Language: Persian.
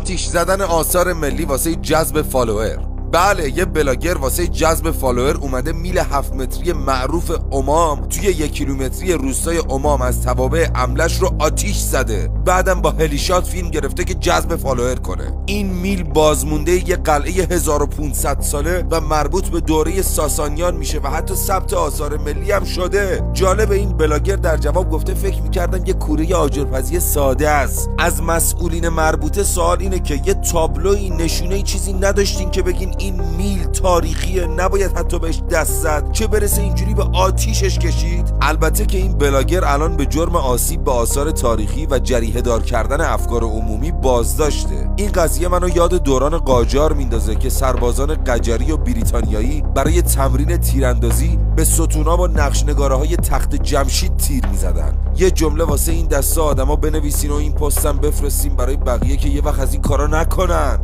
آتیش زدن آثار ملی واسه جذب فالوور. بله، یه بلاگر واسه جذب فالوور اومده میل 7 متری معروف امام توی 1 کیلومتری روستای امام از توابع عملش رو آتیش زده. بعدم با هلیشات فیلم گرفته که جذب فالوور کنه. این میل بازمونده یه قلعه 1500 ساله و مربوط به دوره ساسانیان میشه و حتی ثبت آثار ملی هم شده. جالب، این بلاگر در جواب گفته فکر میکردم یه کوره آجرپزی ساده است. از مسئولین مربوطه سوال اینه که یه تابلوی نشونه چیزی نداشتین که بگین این میل تاریخیه، نباید حتی بهش دست زد، چه برسه اینجوری به آتیشش کشید؟ البته که این بلاگر الان به جرم آسیب به آثار تاریخی و جریحه دار کردن افکار عمومی بازداشته. این قضیه منو یاد دوران قاجار میندازه که سربازان قجری و بریتانیایی برای تمرین تیراندازی به ستونا با نقشنگاره‌های تخت جمشید تیر میزدن. یه جمله واسه این دسته آدما بنویسین و این پستم بفرستین برای بقیه که یه وقت از این کارا نکنن.